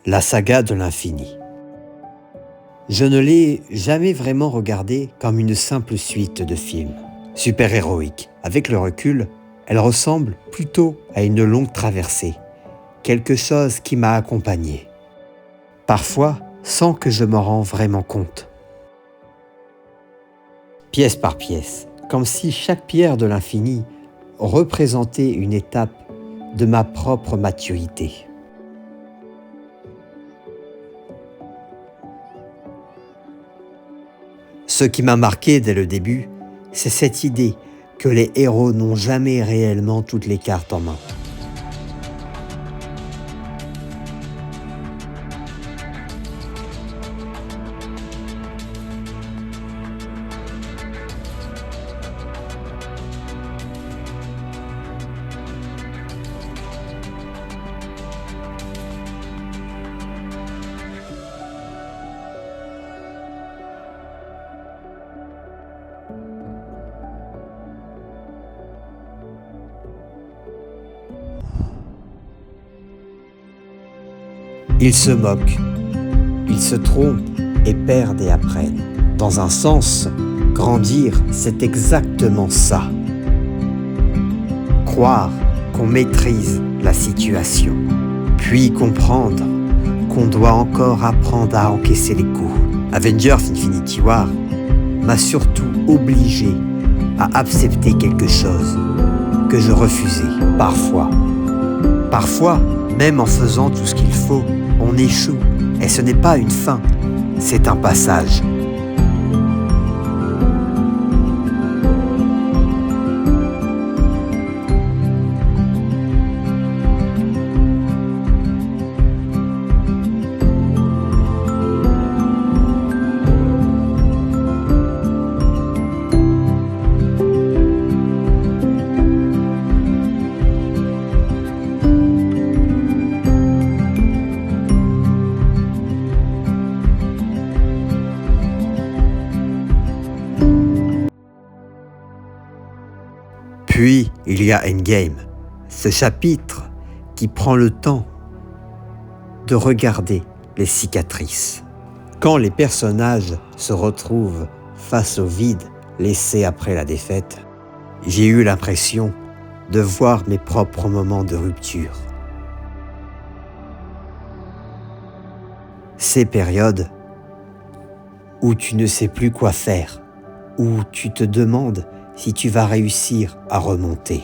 La saga de l'infini. Je ne l'ai jamais vraiment regardée comme une simple suite de films super-héroïques. Avec le recul, elle ressemble plutôt à une longue traversée, quelque chose qui m'a accompagné, parfois sans que je m'en rende vraiment compte. Pièce par pièce, comme si chaque pierre de l'infini représentait une étape de ma propre maturité. Ce qui m'a marqué dès le début, c'est cette idée que les héros n'ont jamais réellement toutes les cartes en main. Ils se moquent, ils se trompent et perdent et apprennent. Dans un sens, grandir, c'est exactement ça. Croire qu'on maîtrise la situation, puis comprendre qu'on doit encore apprendre à encaisser les coups. Avengers Infinity War m'a surtout obligé à accepter quelque chose que je refusais parfois. Parfois, même en faisant tout ce qu'il faut, on échoue. Et ce n'est pas une fin, c'est un passage. Puis, il y a Endgame, ce chapitre qui prend le temps de regarder les cicatrices. Quand les personnages se retrouvent face au vide laissé après la défaite, j'ai eu l'impression de voir mes propres moments de rupture. Ces périodes où tu ne sais plus quoi faire, où tu te demandes si tu vas réussir à remonter.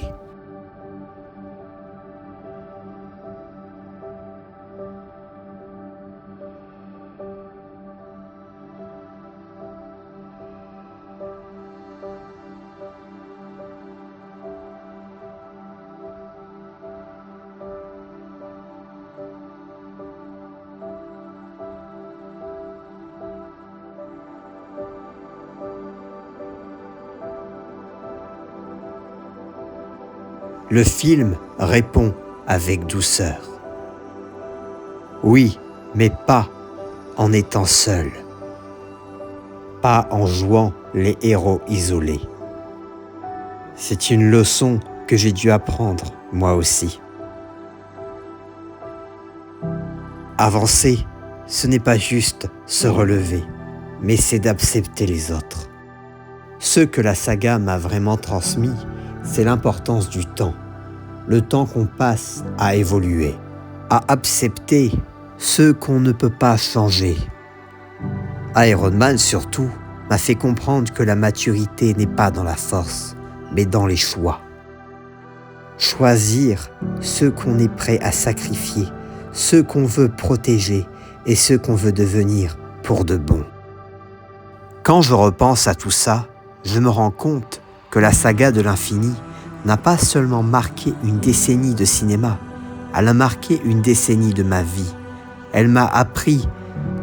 Le film répond avec douceur. Oui, mais pas en étant seul. Pas en jouant les héros isolés. C'est une leçon que j'ai dû apprendre, moi aussi. Avancer, ce n'est pas juste se relever, mais c'est d'accepter les autres. Ce que la saga m'a vraiment transmis, c'est l'importance du temps. Le temps qu'on passe à évoluer, à accepter ce qu'on ne peut pas changer. Iron Man, surtout, m'a fait comprendre que la maturité n'est pas dans la force, mais dans les choix. Choisir ce qu'on est prêt à sacrifier, ce qu'on veut protéger et ce qu'on veut devenir pour de bon. Quand je repense à tout ça, je me rends compte que la saga de l'infini n'a pas seulement marqué une décennie de cinéma, elle a marqué une décennie de ma vie. Elle m'a appris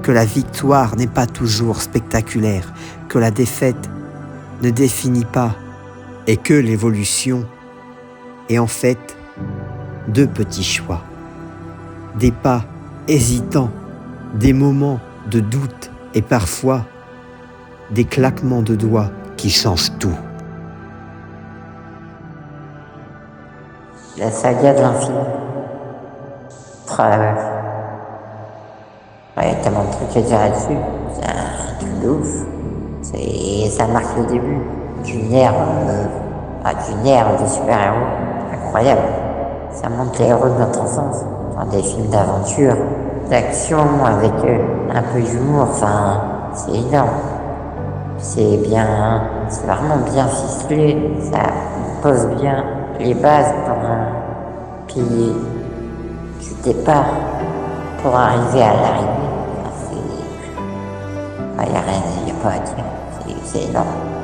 que la victoire n'est pas toujours spectaculaire, que la défaite ne définit pas et que l'évolution est en fait deux petits choix. Des pas hésitants, des moments de doute et parfois des claquements de doigts qui changent tout. La saga de l'infini. Traverse. tellement de trucs à dire là-dessus. C'est un truc de ouf. Ça marque le début d'une ère, de super-héros incroyable. Ça montre les héros de notre enfance. Dans des films d'aventure, d'action avec un peu d'humour, c'est énorme. C'est vraiment bien ficelé, ça pose bien les bases puis du départ pour arriver à l'arrivée. Il n'y a pas à dire, c'est énorme.